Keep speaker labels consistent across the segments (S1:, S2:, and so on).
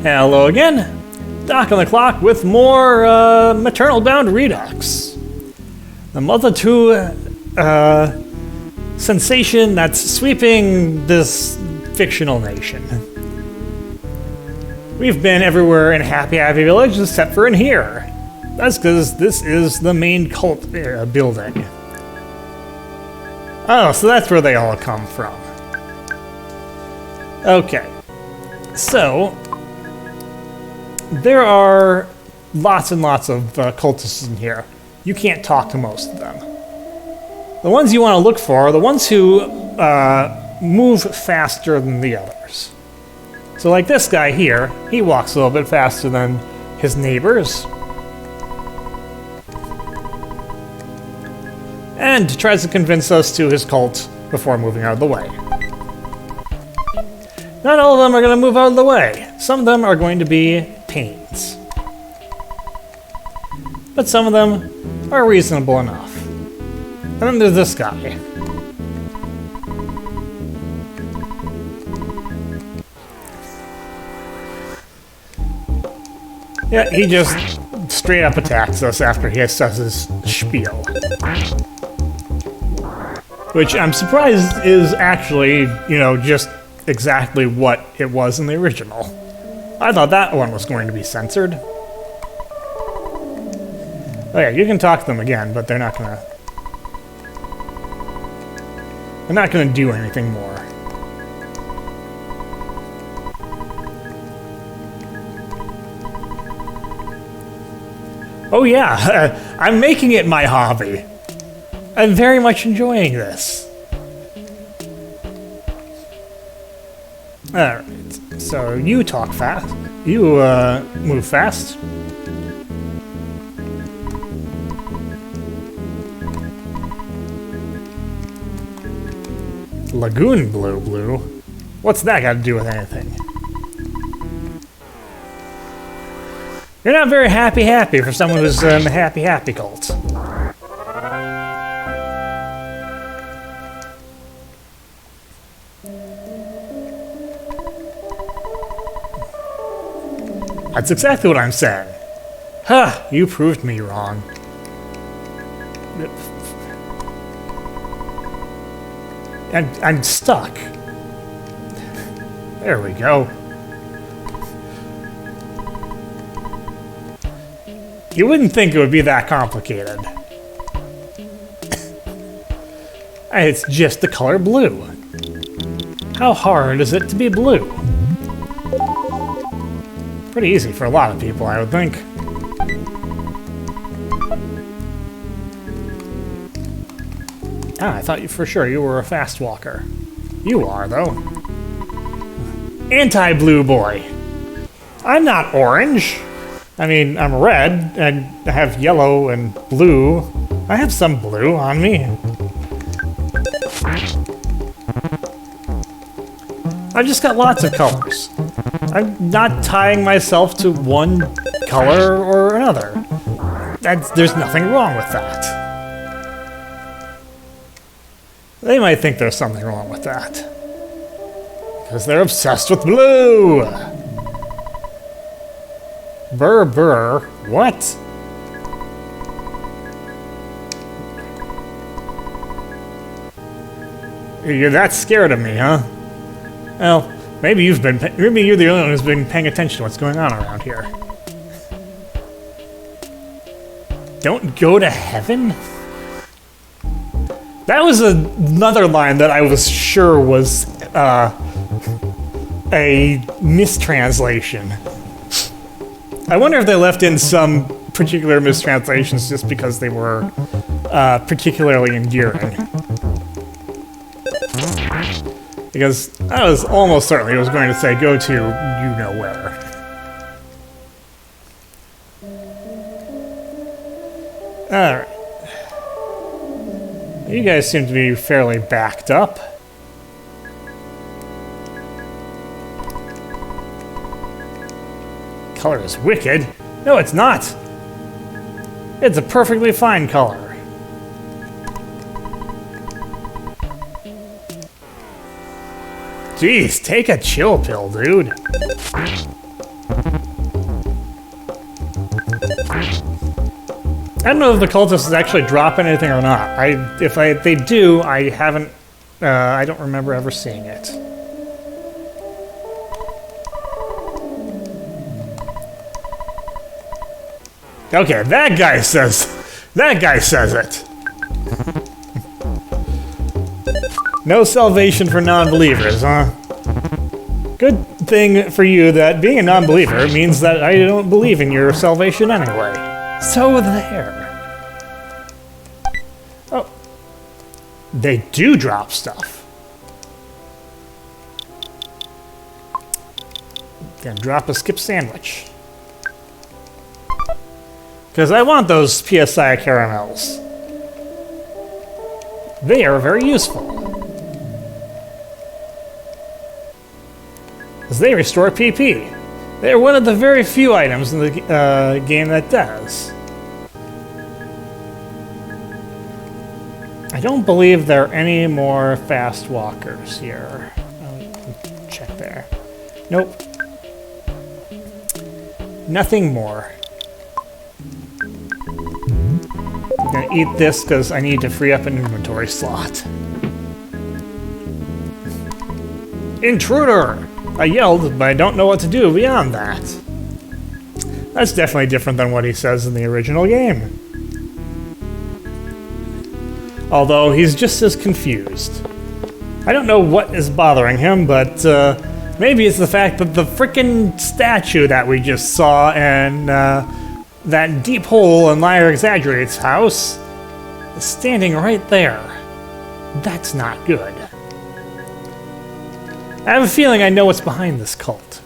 S1: Hello again, Doc on the clock with more MaternalBound Redux. The Mother 2 sensation that's sweeping this fictional nation. We've been everywhere in Happy Village except for in here. That's because this is the main cult building. Oh, so that's where they all come from. Okay, so there are lots and lots of cultists in here. You can't talk to most of them. The ones you want to look for are the ones who move faster than the others. So like this guy here, he walks a little bit faster than his neighbors. And tries to convince us to his cult before moving out of the way. Not all of them are going to move out of the way. Some of them are going to be pains. But some of them are reasonable enough. And then there's this guy. Yeah, he just straight up attacks us after he says his spiel. Which I'm surprised is actually, you know, just exactly what it was in the original. I thought that one was going to be censored. Oh yeah, you can talk to them again, but they're not gonna do anything more. Oh yeah, I'm making it my hobby. I'm very much enjoying this. Alright, so you talk fast. You move fast. Lagoon blue? What's that got to do with anything? You're not very happy for someone who's in the happy cult. That's exactly what I'm saying. Ha! You proved me wrong. I'm stuck. There we go. You wouldn't think it would be that complicated. It's just the color blue. How hard is it to be blue? Pretty easy for a lot of people, I would think. Ah, I thought for sure you were a fast walker. You are, though. Anti-blue boy. I'm not orange. I mean, I'm red, and I have yellow and blue. I have some blue on me. I've just got lots of colors. I'm not tying myself to one color or another. There's nothing wrong with that. They might think there's something wrong with that. Because they're obsessed with blue! Burr. What? You're that scared of me, huh? Well, maybe you're the only one who's been paying attention to what's going on around here. Don't go to heaven? That was another line that I was sure was a mistranslation. I wonder if they left in some particular mistranslations just because they were particularly endearing. Because I was almost certain it was going to say, go to you-know-where. Alright. You guys seem to be fairly backed up. Color is wicked. No, it's not. It's a perfectly fine color. Jeez, take a chill pill, dude. I don't know if the cultists actually drop anything or not. If they do, I haven't. I don't remember ever seeing it. Okay, that guy says it. No salvation for non-believers, huh? Good thing for you that being a non-believer means that I don't believe in your salvation anyway. So there. Oh. They do drop stuff. Gonna drop a skip sandwich. Because I want those PSI caramels. They are very useful. Because they restore PP. They are one of the very few items in the game that does. I don't believe there are any more fast walkers here. Check there. Nope. Nothing more. I'm gonna eat this because I need to free up an inventory slot. Intruder! I yelled, but I don't know what to do beyond that. That's definitely different than what he says in the original game. Although he's just as confused. I don't know what is bothering him, but maybe it's the fact that the frickin' statue that we just saw in that deep hole in Liar Exaggerate's house is standing right there. That's not good. I have a feeling I know what's behind this cult.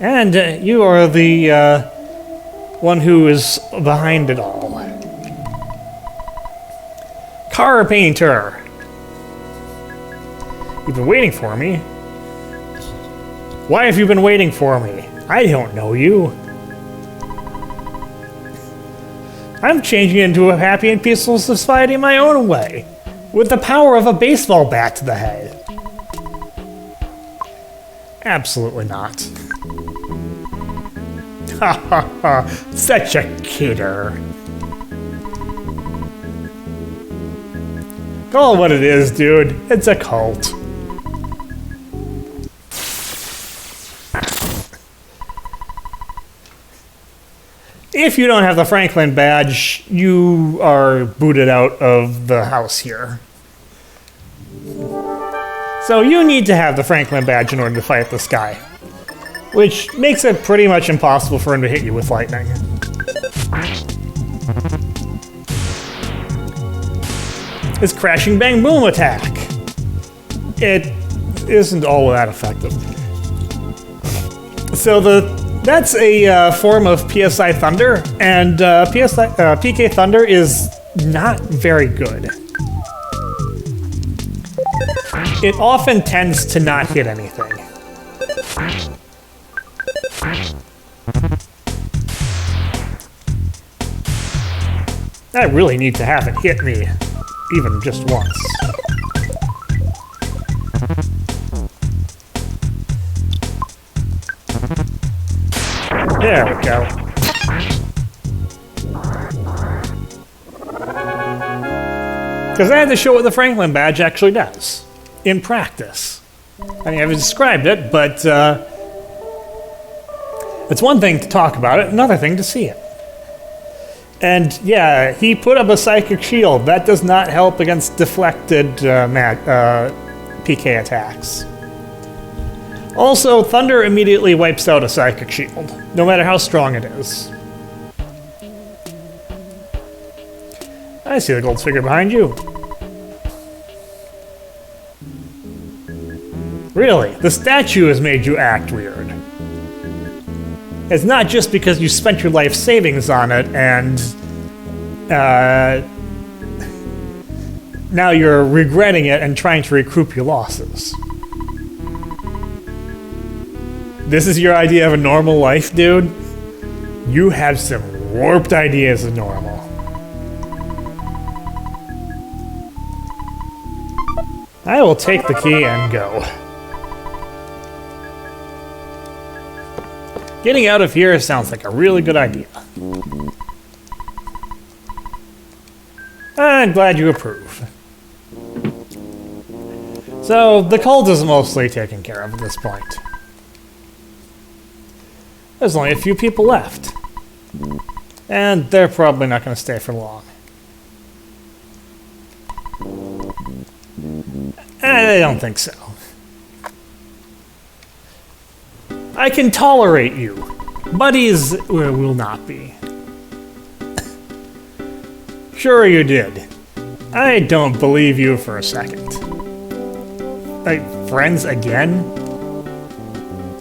S1: And you are the one who is behind it all. Carpainter! You've been waiting for me? Why have you been waiting for me? I don't know you. I'm changing into a happy and peaceful society my own way. With the power of a baseball bat to the head. Absolutely not. Ha ha ha, such a kidder. Call it what it is, dude. It's a cult. If you don't have the Franklin badge, you are booted out of the house here. So you need to have the Franklin badge in order to fight this guy. Which makes it pretty much impossible for him to hit you with lightning. His crashing bang boom attack. It isn't all that effective. So that's a form of PSI Thunder, and PK Thunder is not very good. It often tends to not hit anything. I really need to have it hit me, even just once. There we go. Because I had to show what the Franklin badge actually does. In practice. I mean, I've described it, but it's one thing to talk about it, another thing to see it. And yeah, he put up a psychic shield. That does not help against deflected PK attacks. Also, Thunder immediately wipes out a psychic shield, no matter how strong it is. I see the gold figure behind you. Really, the statue has made you act weird. It's not just because you spent your life savings on it and now you're regretting it and trying to recoup your losses. This is your idea of a normal life, dude? You have some warped ideas of normal. I will take the key and go. Getting out of here sounds like a really good idea. I'm glad you approve. So, the cult is mostly taken care of at this point. There's only a few people left. And they're probably not going to stay for long. I don't think so. I can tolerate you. Buddies will not be. Sure you did. I don't believe you for a second. Like, friends again?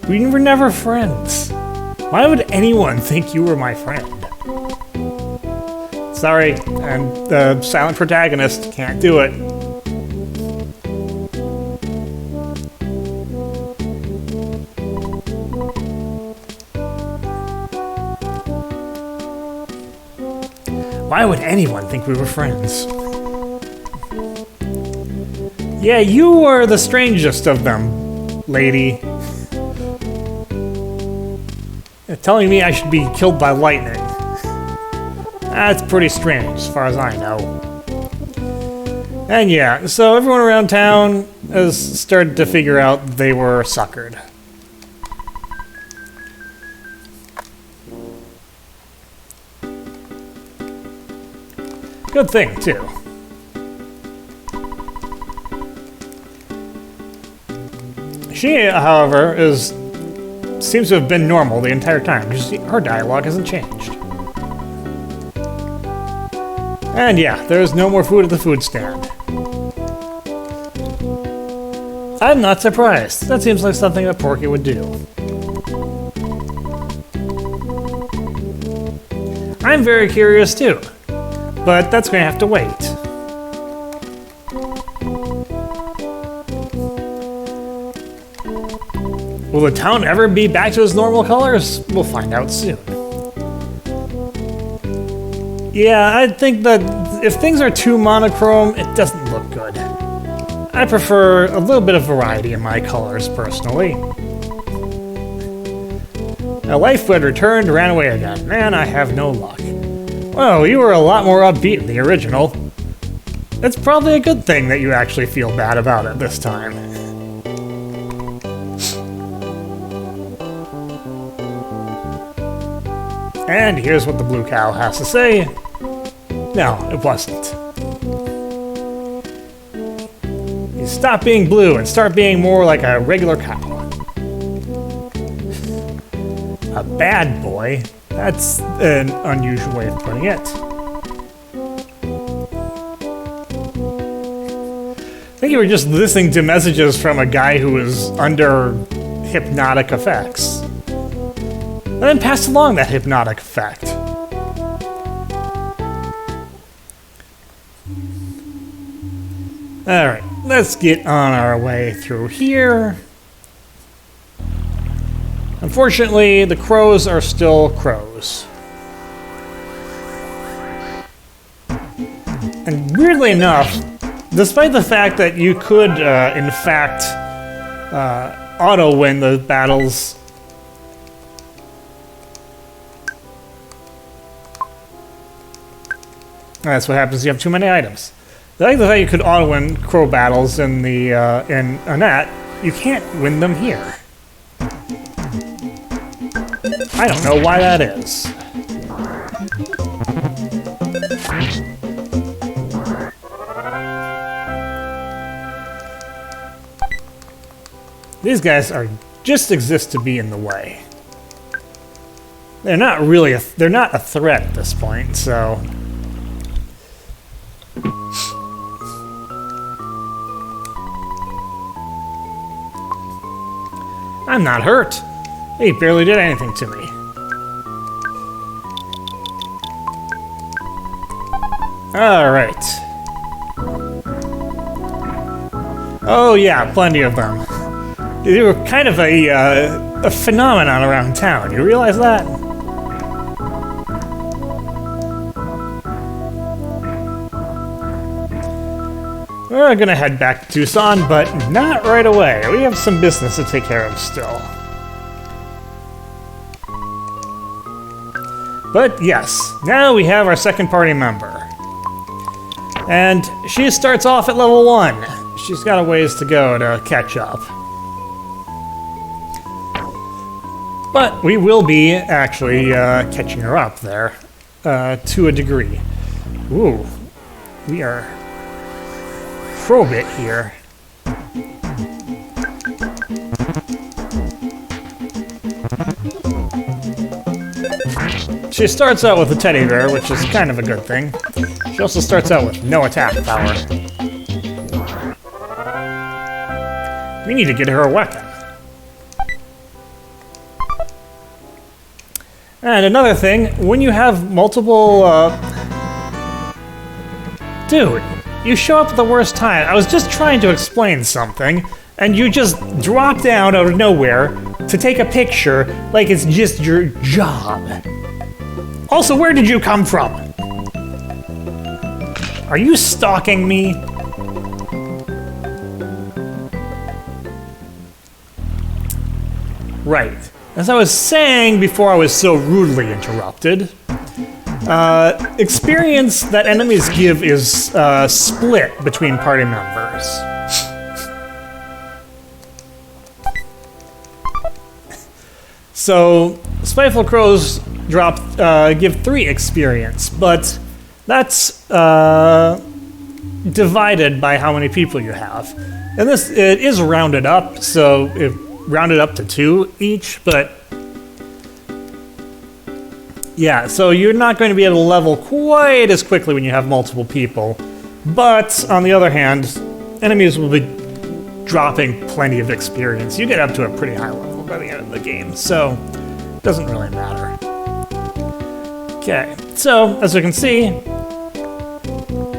S1: We were never friends. Why would anyone think you were my friend? Sorry, I'm the silent protagonist. Can't do it. Why would anyone think we were friends? Yeah, you were the strangest of them, lady. Telling me I should be killed by lightning. That's pretty strange, as far as I know. And yeah, so everyone around town has started to figure out they were suckered. Good thing, too. She, however, seems to have been normal the entire time. Just her dialogue hasn't changed. And yeah, there's no more food at the food stand. I'm not surprised. That seems like something that Porky would do. I'm very curious too, but that's going to have to wait. Will the town ever be back to its normal colors? We'll find out soon. Yeah, I think that if things are too monochrome, it doesn't look good. I prefer a little bit of variety in my colors, personally. A life had returned, ran away again. Man, I have no luck. Well, you were a lot more upbeat in the original. It's probably a good thing that you actually feel bad about it this time. And here's what the blue cow has to say. No, it wasn't. You stop being blue and start being more like a regular cow. A bad boy? That's an unusual way of putting it. I think you were just listening to messages from a guy who was under hypnotic effects. And then passed along that hypnotic effect. Alright, let's get on our way through here. Unfortunately, the crows are still crows. And weirdly enough, despite the fact that you could, in fact, auto-win the battles, that's what happens if you have too many items. I like the fact you could auto-win crow battles in the in Annette. You can't win them here. I don't know why that is. These guys just exist to be in the way. They're not really they're not a threat at this point, so. I'm not hurt. He barely did anything to me. Alright. Oh yeah, plenty of them. They were kind of a phenomenon around town. You realize that? We're gonna head back to Tucson, but not right away. We have some business to take care of still. But yes, now we have our second party member. And she starts off at level 1. She's got a ways to go to catch up. But we will be actually catching her up there to a degree. Ooh, we are pro-bit here. She starts out with a teddy bear, which is kind of a good thing. She also starts out with no attack power. We need to get her a weapon. And another thing, when you have multiple... Dude, you show up at the worst time. I was just trying to explain something, and you just drop down out of nowhere to take a picture like it's just your job. Also, where did you come from? Are you stalking me? Right. As I was saying before I was so rudely interrupted, experience that enemies give is split between party members. So, Spiteful Crows give 3 experience, but that's divided by how many people you have. And this, it is rounded up, so it rounded up to 2 each, but yeah, so you're not going to be able to level quite as quickly when you have multiple people. But on the other hand, enemies will be dropping plenty of experience. You get up to a pretty high level by the end of the game, so it doesn't really matter. Okay, so as you can see,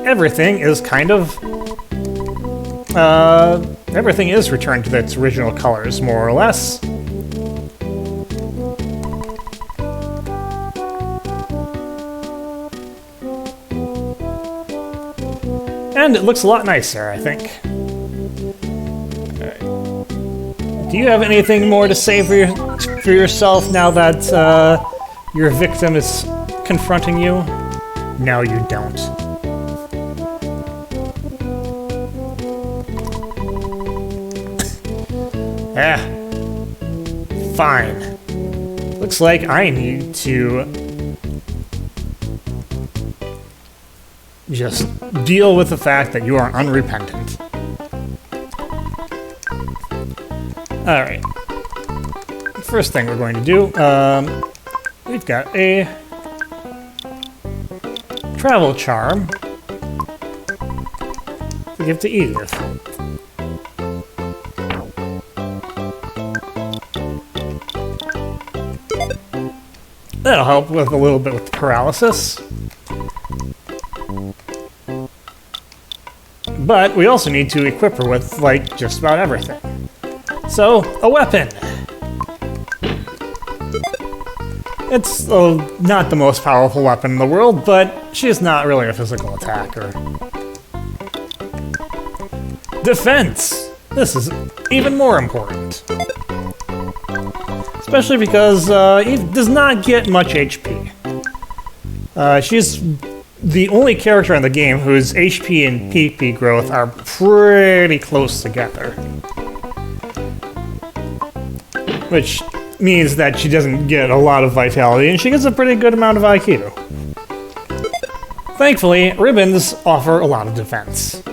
S1: everything is kind of everything is returned to its original colors, more or less. And it looks a lot nicer, I think. Alright. Do you have anything more to say for yourself now that your victim is confronting you? No, you don't. Fine. Looks like I need to just deal with the fact that you are unrepentant. Alright. First thing we're going to do, we've got a travel charm to give to Eve. That'll help with a little bit with paralysis. But we also need to equip her with, like, just about everything. So, a weapon! It's not the most powerful weapon in the world, but she's not really a physical attacker. Defense! This is even more important. Especially because Eve does not get much HP. She's the only character in the game whose HP and PP growth are pretty close together. Which means that she doesn't get a lot of vitality, and she gets a pretty good amount of IQ. Thankfully, ribbons offer a lot of defense.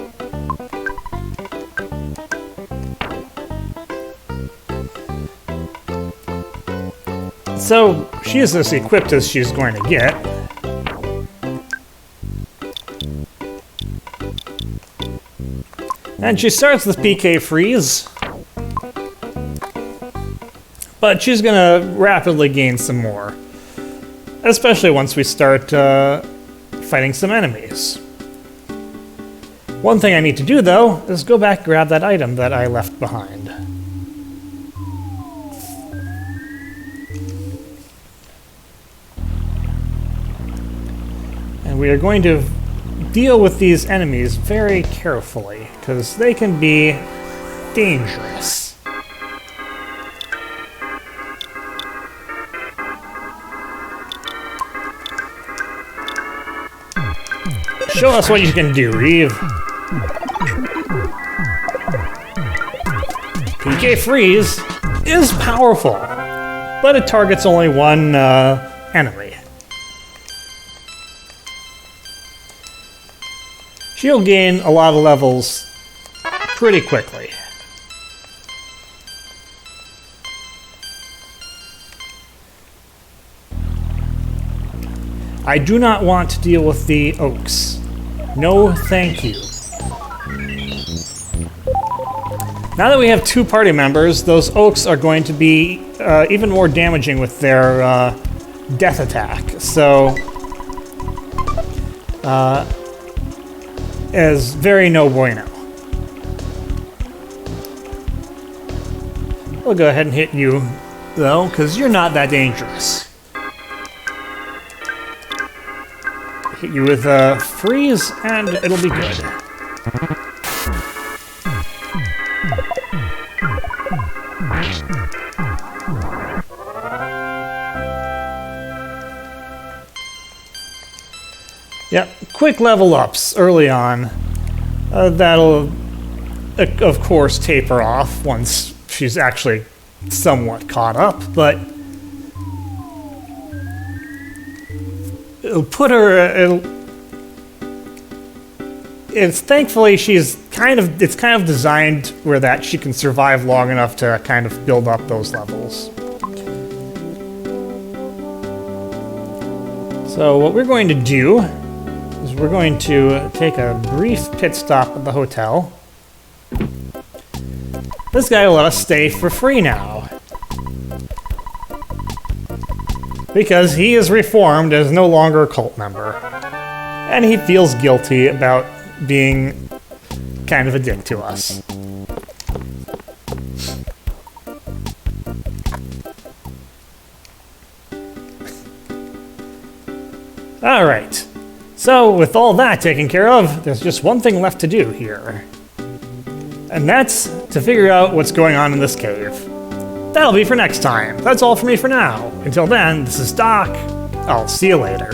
S1: So, she is as equipped as she's going to get. And she starts with PK Freeze. But she's going to rapidly gain some more. Especially once we start fighting some enemies. One thing I need to do, though, is go back and grab that item that I left behind. And we are going to deal with these enemies very carefully, because they can be dangerous. Show us what you can do, Reeve. PK Freeze is powerful, but it targets only one enemy. She'll gain a lot of levels pretty quickly. I do not want to deal with the oaks. No, thank you. Now that we have 2 party members, those oaks are going to be even more damaging with their death attack. So, is very no bueno. We'll go ahead and hit you, though, because you're not that dangerous. Hit you with a freeze, and it'll be good. Yep, quick level ups early on. That'll, of course, taper off once she's actually somewhat caught up, but it'll put her. It's thankfully it's kind of designed where that she can survive long enough to kind of build up those levels. So what we're going to do is we're going to take a brief pit stop at the hotel. This guy will let us stay for free now, because he is reformed as no longer a cult member, and he feels guilty about being kind of a dick to us. Alright, so with all that taken care of, there's just one thing left to do here. And that's to figure out what's going on in this cave. That'll be for next time. That's all for me for now. Until then, this is Doc. I'll see you later.